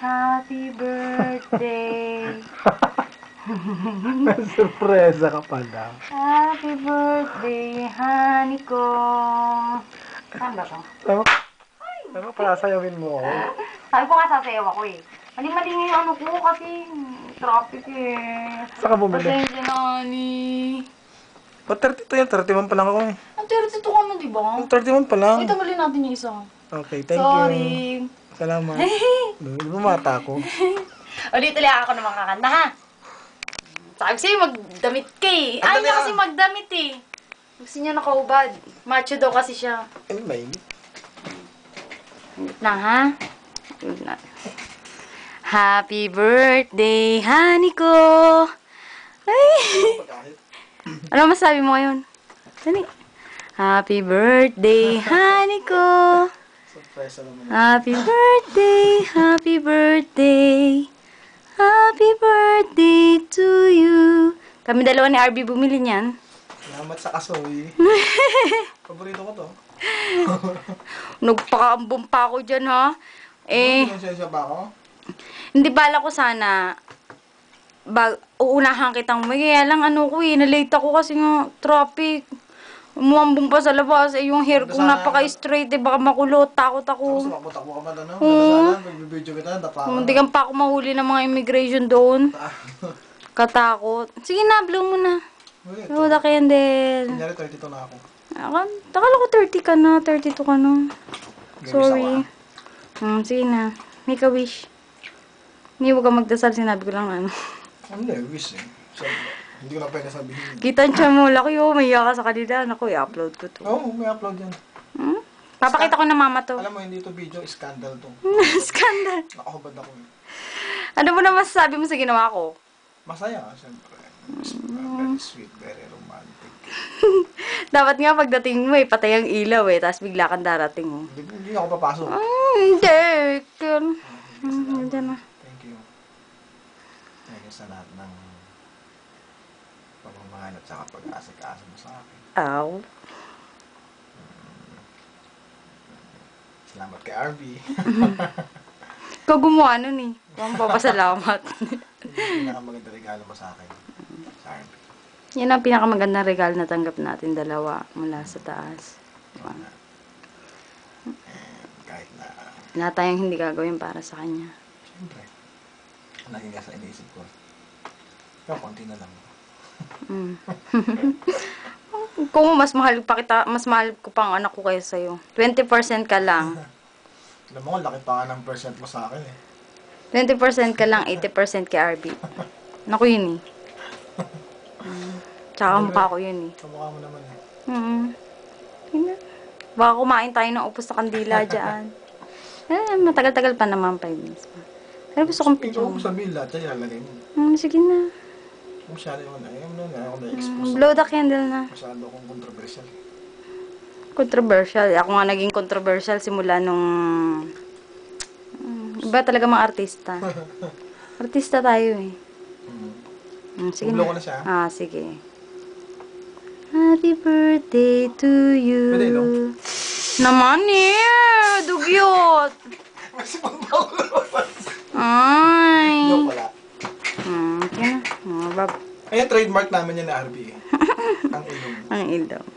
happy birthday. Surpresa ka pala. Happy birthday, honey ko. Saan ba to? Ano pala sayawin mo ako? Sabi ko nga sasayaw ako eh. Mali-mali nga yung ano ko kasi traffic eh. Saan ka bumili? Pasensya na, honey. O, 32 yan. 31 pa lang ako eh. Ang 32 ka na, di ba? 31 pa lang. Uy, tanggalin natin yung isa. Okay, thank Sorry. you. Salamat. Bumata ako. Ulit-ulit ako naman kakanta, ha? Sabi ko sa'yo, magdamit ka eh. Ayaw niya kasi magdamit eh. Gusto niya nakaubad. Macho daw kasi siya. Ano ba yun? Ulit na, ha? Ulit na. Happy birthday, honey ko. Ay! Ano masabi mo ngayon? Dali. Happy birthday, honey ko. Surpresa naman. Happy birthday, happy birthday. Happy birthday to you. Kami dalawa ni RB bumili niyan. Salamat sa kasoy. Paborito ko to. Nagpakaambong pa ako dyan, ha? Eh, Siya ba ako? hindi bala ko sana uunahan kitang may. Kaya lang ano ko eh, nalate ako kasi nga traffic. Umambong pa sa labas. Eh, yung hair ko napaka-straight eh. Baka makulot. Takot ako. Takbo ka man ano? Sana, magbibideo kita. Hindi kang pa ako mahuli ng mga immigration doon. Katakot. Sige na, blow mo na. Blow the candle. Kunyari 32 na ako. Akala ko 30 ka na. 32 ka na. Sorry. Sige na. Make a wish. Hindi, huwag kang magdasal. Sinabi ko lang ano. Hindi, wish eh. Siyempre. Hindi ko na pwede sabihin. Kita niya mo, laki oh. May ka sa kanila. Naku, i-upload ko to. Oo, may upload yan. Papakita ko na mama to. Alam mo, hindi to video, scandal to. Scandal. Nakahubad ako eh. Ano mo na masasabi mo sa ginawa ko? Masaya, siyempre. Very sweet, very romantic. Dapat nga pagdating mo eh, patay ang ilaw eh. Tapos bigla kang darating oh. Hindi ako papasok. Hindi. Hindi na. Thank you. Thank you sa lahat ng pamamahal at saka pag-asik-asa mo sa akin. Ow. Salamat kay RB. Ikaw gumawa nun eh. Huwag papasalamat. Pinakamaganda regalo mo sa akin. Sa RB. Yan ang pinakamagandang regalo na tanggap natin dalawa mula sa taas. And kahit na, Lahat tayong hindi gagawin para sa kanya. siyempre, lagi nga sa iniisip ko. Pero konti na lang. Kung mas mahal ko pang anak ko kaysa sa'yo. 20% ka lang. Alam mo, laki pa nga ng percent mo sa akin eh. 20% ka lang, 80% kay RB. Naku yun eh. Tsaka mukha ko yun eh. Kamukha mo naman eh. Baka kumain tayo ng upos na kandila dyan. Matagal-tagal pa naman, 5 minutes pa. Pero gusto kong Ikaw ko sabihin lahat, yan ilalagay mo. sige na. Masyado yung ayaw mo na, ayaw ko na-expose. Blow the candle na. Masyado akong controversial. Controversial. Ako nga naging controversial simula nung... iba talaga mga artista. Artista tayo eh. Sige Blow na. ko na siya. Sige. Happy birthday to you. Pwede, no? Naman eh. Dugyot. Maximum download. Ay. Joke wala. Okay na. Ayan, trademark namin yan na RB eh. Ang ilong. Ang ilong.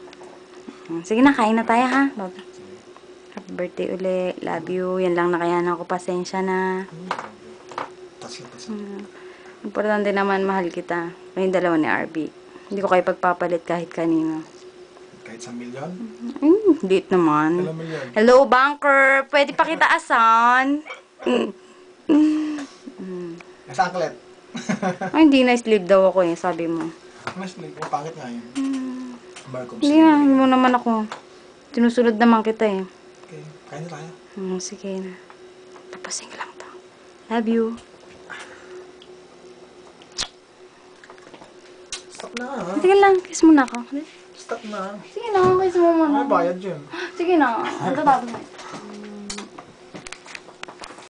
Sige na, kain na tayo ha. Happy birthday uli. Love you. Yan lang na kaya na ako. Pasensya na. Tas. Importante naman, mahal kita. Kayong dalawa ni RB. Hindi ko kayo pagpapalit kahit kanino. Kahit sa milyon? Date naman. Alam mo yun. Hello, banker. Pwede pa kita asan? Nasa angklet. Ay, hindi na sleep daw ako eh. Sabi mo. Mas like, pangit nga yun. Marcom Hindi na. Hindi mo naman ako. Sinusunod naman kita eh. Okay, kain na tayo. Sige na. Tapasing lang to. Love you. Stop na ha. Sige lang. Kiss mo na ako. Stop na. Sige na. Kiss mo muna. May bayad yun. Sige na. Ang tatapos na.